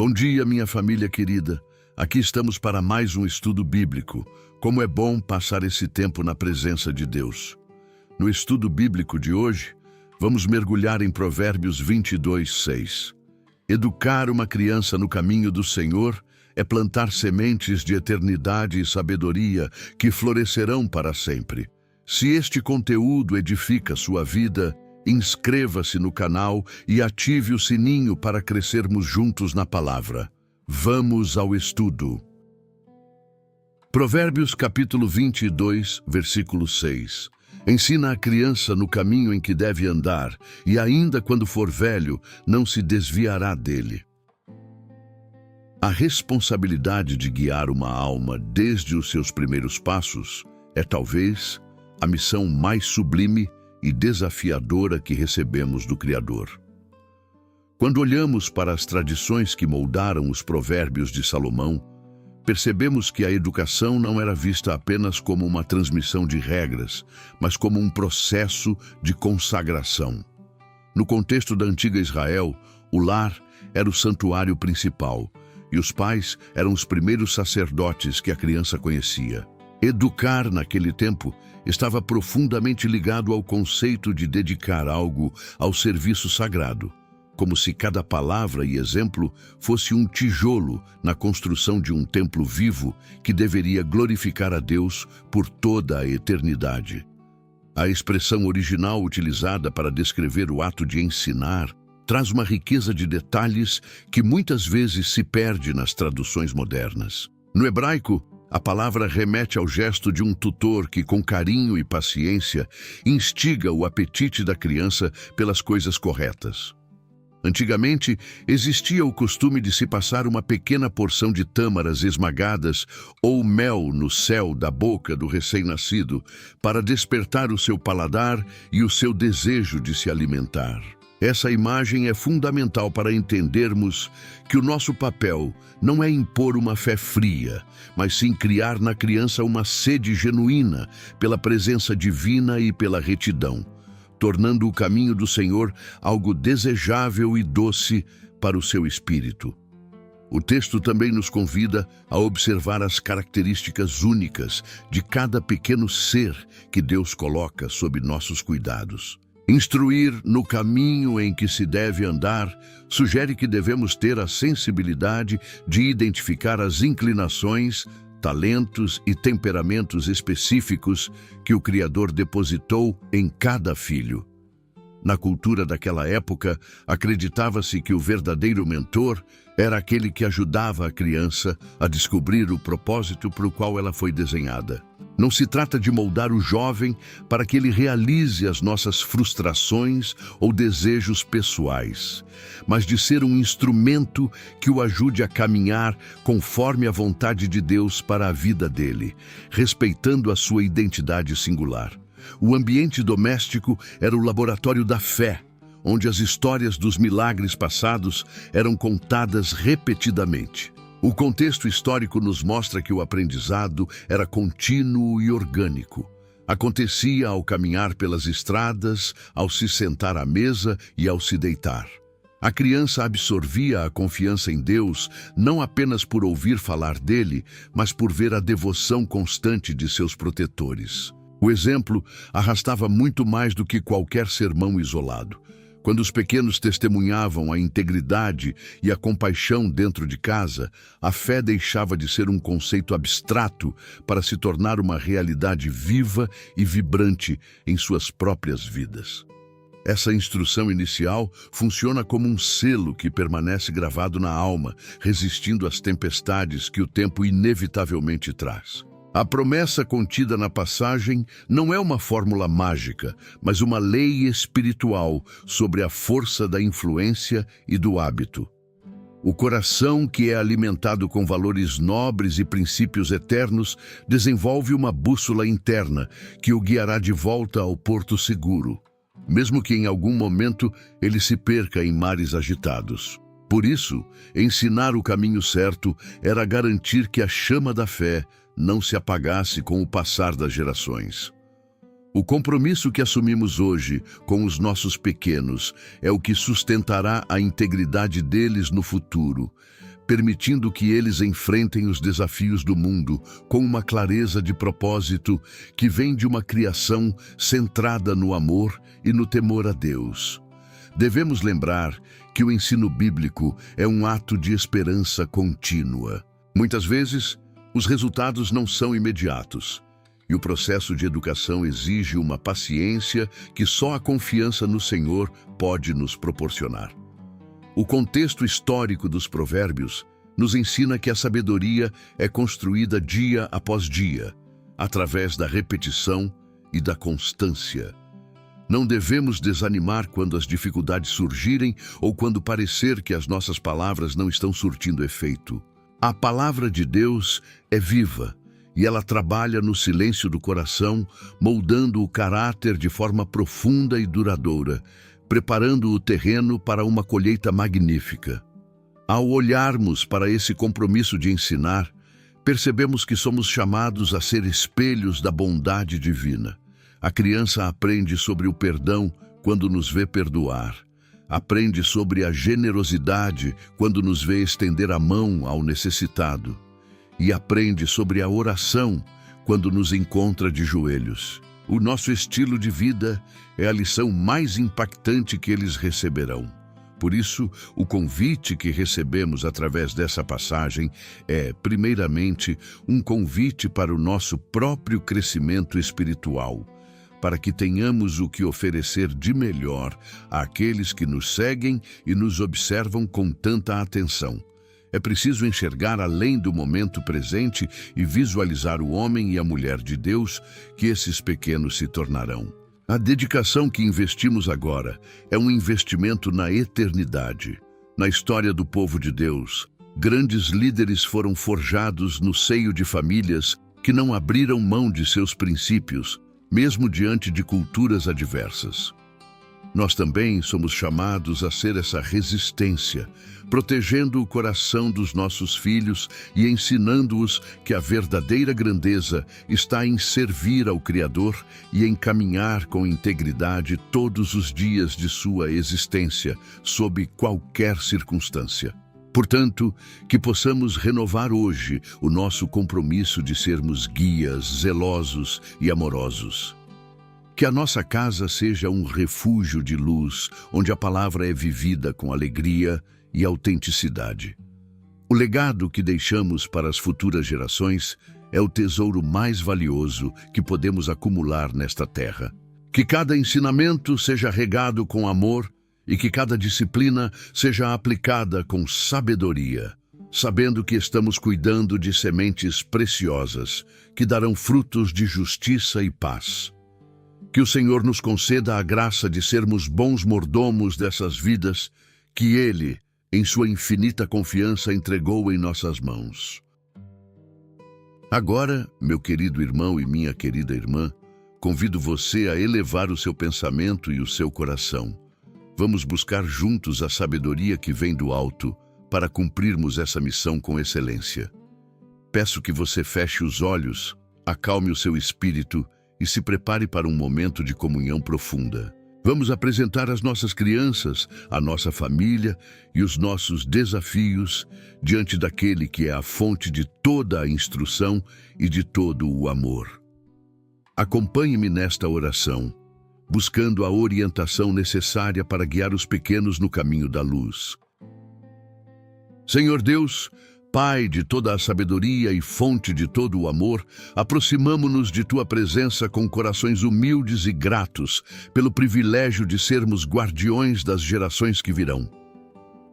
Bom dia, minha família querida. Aqui estamos para mais um estudo bíblico. Como é bom passar esse tempo na presença de Deus. No estudo bíblico de hoje, vamos mergulhar em Provérbios 22:6. Educar uma criança no caminho do Senhor é plantar sementes de eternidade e sabedoria que florescerão para sempre. Se este conteúdo edifica sua vida, inscreva-se no canal e ative o sininho para crescermos juntos na palavra. Vamos ao estudo. Provérbios capítulo 22, versículo 6. Ensina a criança no caminho em que deve andar, e ainda quando for velho, não se desviará dele. A responsabilidade de guiar uma alma desde os seus primeiros passos é talvez a missão mais sublime e desafiadora que recebemos do Criador. Quando olhamos para as tradições que moldaram os Provérbios de Salomão, percebemos que a educação não era vista apenas como uma transmissão de regras, mas como um processo de consagração. No contexto da antiga Israel, o lar era o santuário principal, e os pais eram os primeiros sacerdotes que a criança conhecia. Educar, naquele tempo, estava profundamente ligado ao conceito de dedicar algo ao serviço sagrado, como se cada palavra e exemplo fosse um tijolo na construção de um templo vivo que deveria glorificar a Deus por toda a eternidade. A expressão original utilizada para descrever o ato de ensinar traz uma riqueza de detalhes que muitas vezes se perde nas traduções modernas. No hebraico, a palavra remete ao gesto de um tutor que, com carinho e paciência, instiga o apetite da criança pelas coisas corretas. Antigamente, existia o costume de se passar uma pequena porção de tâmaras esmagadas ou mel no céu da boca do recém-nascido para despertar o seu paladar e o seu desejo de se alimentar. Essa imagem é fundamental para entendermos que o nosso papel não é impor uma fé fria, mas sim criar na criança uma sede genuína pela presença divina e pela retidão, tornando o caminho do Senhor algo desejável e doce para o seu espírito. O texto também nos convida a observar as características únicas de cada pequeno ser que Deus coloca sob nossos cuidados. Instruir no caminho em que se deve andar sugere que devemos ter a sensibilidade de identificar as inclinações, talentos e temperamentos específicos que o Criador depositou em cada filho. Na cultura daquela época, acreditava-se que o verdadeiro mentor era aquele que ajudava a criança a descobrir o propósito para o qual ela foi desenhada. Não se trata de moldar o jovem para que ele realize as nossas frustrações ou desejos pessoais, mas de ser um instrumento que o ajude a caminhar conforme a vontade de Deus para a vida dele, respeitando a sua identidade singular. O ambiente doméstico era o laboratório da fé, onde as histórias dos milagres passados eram contadas repetidamente. O contexto histórico nos mostra que o aprendizado era contínuo e orgânico. Acontecia ao caminhar pelas estradas, ao se sentar à mesa e ao se deitar. A criança absorvia a confiança em Deus não apenas por ouvir falar dele, mas por ver a devoção constante de seus protetores. O exemplo arrastava muito mais do que qualquer sermão isolado. Quando os pequenos testemunhavam a integridade e a compaixão dentro de casa, a fé deixava de ser um conceito abstrato para se tornar uma realidade viva e vibrante em suas próprias vidas. Essa instrução inicial funciona como um selo que permanece gravado na alma, resistindo às tempestades que o tempo inevitavelmente traz. A promessa contida na passagem não é uma fórmula mágica, mas uma lei espiritual sobre a força da influência e do hábito. O coração, que é alimentado com valores nobres e princípios eternos, desenvolve uma bússola interna que o guiará de volta ao porto seguro, mesmo que em algum momento ele se perca em mares agitados. Por isso, ensinar o caminho certo era garantir que a chama da fé não se apagasse com o passar das gerações. O compromisso que assumimos hoje com os nossos pequenos é o que sustentará a integridade deles no futuro, permitindo que eles enfrentem os desafios do mundo com uma clareza de propósito que vem de uma criação centrada no amor e no temor a Deus. Devemos lembrar que o ensino bíblico é um ato de esperança contínua. Muitas vezes, os resultados não são imediatos, e o processo de educação exige uma paciência que só a confiança no Senhor pode nos proporcionar. O contexto histórico dos provérbios nos ensina que a sabedoria é construída dia após dia, através da repetição e da constância. Não devemos desanimar quando as dificuldades surgirem ou quando parecer que as nossas palavras não estão surtindo efeito. A palavra de Deus é viva e ela trabalha no silêncio do coração, moldando o caráter de forma profunda e duradoura, preparando o terreno para uma colheita magnífica. Ao olharmos para esse compromisso de ensinar, percebemos que somos chamados a ser espelhos da bondade divina. A criança aprende sobre o perdão quando nos vê perdoar. Aprende sobre a generosidade quando nos vê estender a mão ao necessitado. E aprende sobre a oração quando nos encontra de joelhos. O nosso estilo de vida é a lição mais impactante que eles receberão. Por isso, o convite que recebemos através dessa passagem é, primeiramente, um convite para o nosso próprio crescimento espiritual, para que tenhamos o que oferecer de melhor àqueles que nos seguem e nos observam com tanta atenção. É preciso enxergar além do momento presente e visualizar o homem e a mulher de Deus que esses pequenos se tornarão. A dedicação que investimos agora é um investimento na eternidade. Na história do povo de Deus, grandes líderes foram forjados no seio de famílias que não abriram mão de seus princípios, mesmo diante de culturas adversas. Nós também somos chamados a ser essa resistência, protegendo o coração dos nossos filhos e ensinando-os que a verdadeira grandeza está em servir ao Criador e em caminhar com integridade todos os dias de sua existência, sob qualquer circunstância. Portanto, que possamos renovar hoje o nosso compromisso de sermos guias, zelosos e amorosos. Que a nossa casa seja um refúgio de luz, onde a palavra é vivida com alegria e autenticidade. O legado que deixamos para as futuras gerações é o tesouro mais valioso que podemos acumular nesta terra. Que cada ensinamento seja regado com amor e que cada disciplina seja aplicada com sabedoria, sabendo que estamos cuidando de sementes preciosas que darão frutos de justiça e paz. Que o Senhor nos conceda a graça de sermos bons mordomos dessas vidas que Ele, em sua infinita confiança, entregou em nossas mãos. Agora, meu querido irmão e minha querida irmã, convido você a elevar o seu pensamento e o seu coração. Vamos buscar juntos a sabedoria que vem do alto para cumprirmos essa missão com excelência. Peço que você feche os olhos, acalme o seu espírito e se prepare para um momento de comunhão profunda. Vamos apresentar as nossas crianças, a nossa família e os nossos desafios diante daquele que é a fonte de toda a instrução e de todo o amor. Acompanhe-me nesta oração, buscando a orientação necessária para guiar os pequenos no caminho da luz. Senhor Deus, Pai de toda a sabedoria e fonte de todo o amor, aproximamo-nos de Tua presença com corações humildes e gratos pelo privilégio de sermos guardiões das gerações que virão.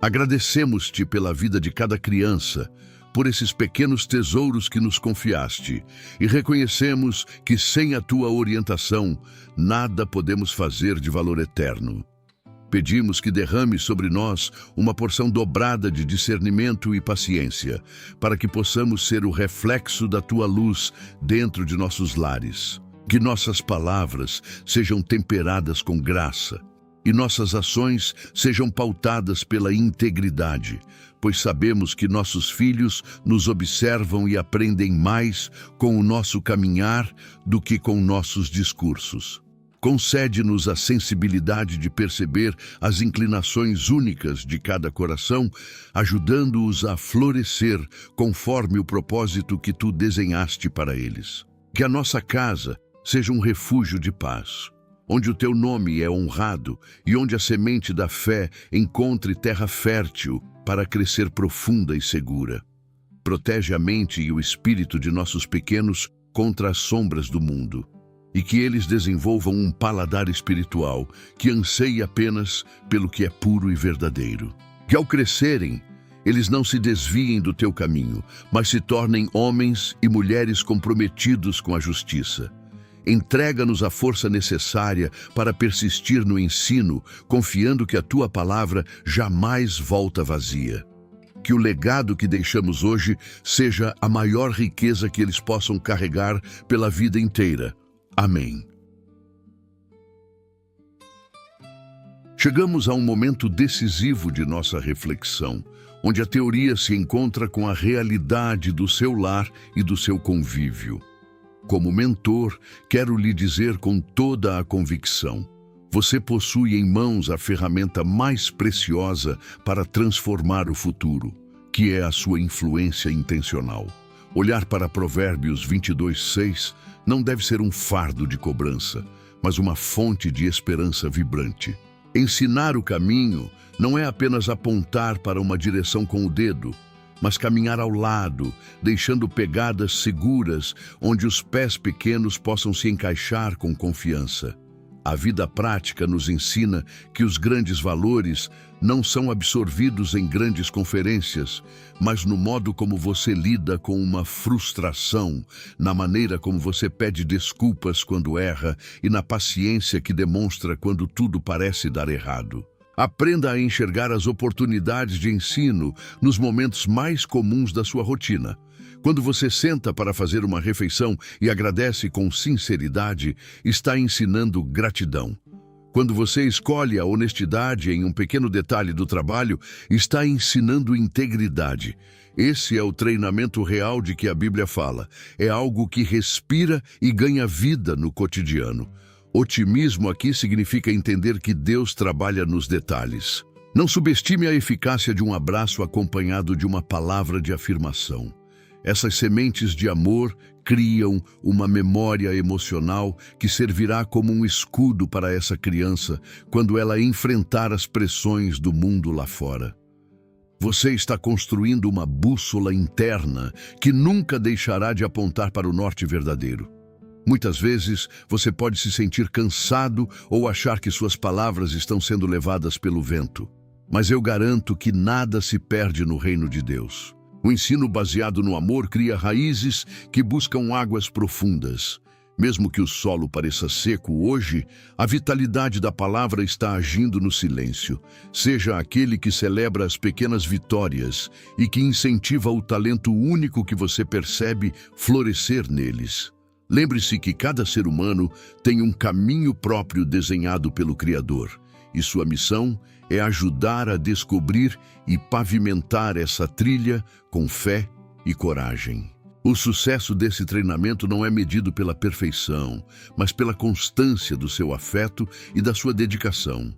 Agradecemos-Te pela vida de cada criança, por esses pequenos tesouros que nos confiaste, e reconhecemos que sem a Tua orientação, nada podemos fazer de valor eterno. Pedimos que derrame sobre nós uma porção dobrada de discernimento e paciência, para que possamos ser o reflexo da Tua luz dentro de nossos lares. Que nossas palavras sejam temperadas com graça e nossas ações sejam pautadas pela integridade, pois sabemos que nossos filhos nos observam e aprendem mais com o nosso caminhar do que com nossos discursos. Concede-nos a sensibilidade de perceber as inclinações únicas de cada coração, ajudando-os a florescer conforme o propósito que tu desenhaste para eles. Que a nossa casa seja um refúgio de paz, onde o teu nome é honrado e onde a semente da fé encontre terra fértil para crescer profunda e segura. Protege a mente e o espírito de nossos pequenos contra as sombras do mundo, e que eles desenvolvam um paladar espiritual que anseie apenas pelo que é puro e verdadeiro. Que ao crescerem, eles não se desviem do teu caminho, mas se tornem homens e mulheres comprometidos com a justiça. Entrega-nos a força necessária para persistir no ensino, confiando que a tua palavra jamais volta vazia. Que o legado que deixamos hoje seja a maior riqueza que eles possam carregar pela vida inteira. Amém. Chegamos a um momento decisivo de nossa reflexão, onde a teoria se encontra com a realidade do seu lar e do seu convívio. Como mentor, quero lhe dizer com toda a convicção: você possui em mãos a ferramenta mais preciosa para transformar o futuro, que é a sua influência intencional. Olhar para Provérbios 22:6 não deve ser um fardo de cobrança, mas uma fonte de esperança vibrante. Ensinar o caminho não é apenas apontar para uma direção com o dedo, mas caminhar ao lado, deixando pegadas seguras onde os pés pequenos possam se encaixar com confiança. A vida prática nos ensina que os grandes valores não são absorvidos em grandes conferências, mas no modo como você lida com uma frustração, na maneira como você pede desculpas quando erra e na paciência que demonstra quando tudo parece dar errado. Aprenda a enxergar as oportunidades de ensino nos momentos mais comuns da sua rotina. Quando você senta para fazer uma refeição e agradece com sinceridade, está ensinando gratidão. Quando você escolhe a honestidade em um pequeno detalhe do trabalho, está ensinando integridade. Esse é o treinamento real de que a Bíblia fala. É algo que respira e ganha vida no cotidiano. Otimismo aqui significa entender que Deus trabalha nos detalhes. Não subestime a eficácia de um abraço acompanhado de uma palavra de afirmação. Essas sementes de amor criam uma memória emocional que servirá como um escudo para essa criança quando ela enfrentar as pressões do mundo lá fora. Você está construindo uma bússola interna que nunca deixará de apontar para o norte verdadeiro. Muitas vezes você pode se sentir cansado ou achar que suas palavras estão sendo levadas pelo vento. Mas eu garanto que nada se perde no reino de Deus. O ensino baseado no amor cria raízes que buscam águas profundas. Mesmo que o solo pareça seco hoje, a vitalidade da palavra está agindo no silêncio. Seja aquele que celebra as pequenas vitórias e que incentiva o talento único que você percebe florescer neles. Lembre-se que cada ser humano tem um caminho próprio desenhado pelo Criador, e sua missão é ajudar a descobrir e pavimentar essa trilha com fé e coragem. O sucesso desse treinamento não é medido pela perfeição, mas pela constância do seu afeto e da sua dedicação.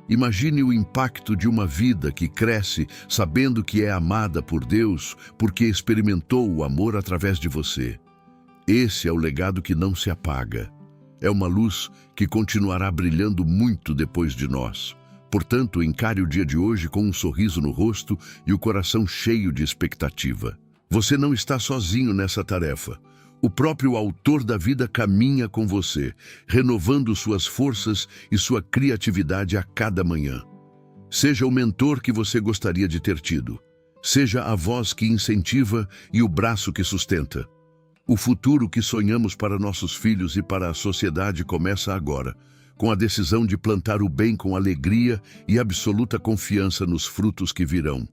Imagine o impacto de uma vida que cresce sabendo que é amada por Deus porque experimentou o amor através de você. Esse é o legado que não se apaga. É uma luz que continuará brilhando muito depois de nós. Portanto, encare o dia de hoje com um sorriso no rosto e o coração cheio de expectativa. Você não está sozinho nessa tarefa. O próprio autor da vida caminha com você, renovando suas forças e sua criatividade a cada manhã. Seja o mentor que você gostaria de ter tido. Seja a voz que incentiva e o braço que sustenta. O futuro que sonhamos para nossos filhos e para a sociedade começa agora, com a decisão de plantar o bem com alegria e absoluta confiança nos frutos que virão.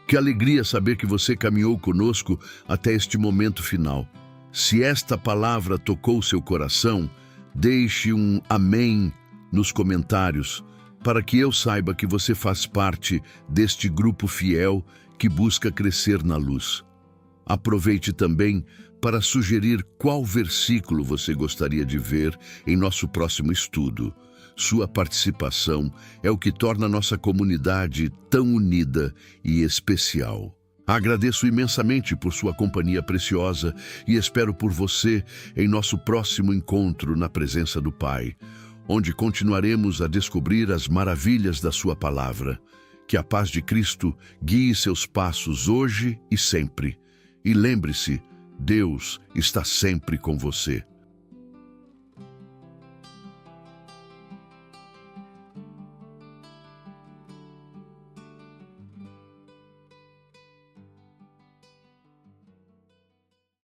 Que alegria saber que você caminhou conosco até este momento final. Se esta palavra tocou seu coração, deixe um amém nos comentários, para que eu saiba que você faz parte deste grupo fiel que busca crescer na luz. Aproveite também para sugerir qual versículo você gostaria de ver em nosso próximo estudo. Sua participação é o que torna nossa comunidade tão unida e especial. Agradeço imensamente por sua companhia preciosa e espero por você em nosso próximo encontro na presença do Pai, onde continuaremos a descobrir as maravilhas da sua palavra. Que a paz de Cristo guie seus passos hoje e sempre. E lembre-se, Deus está sempre com você.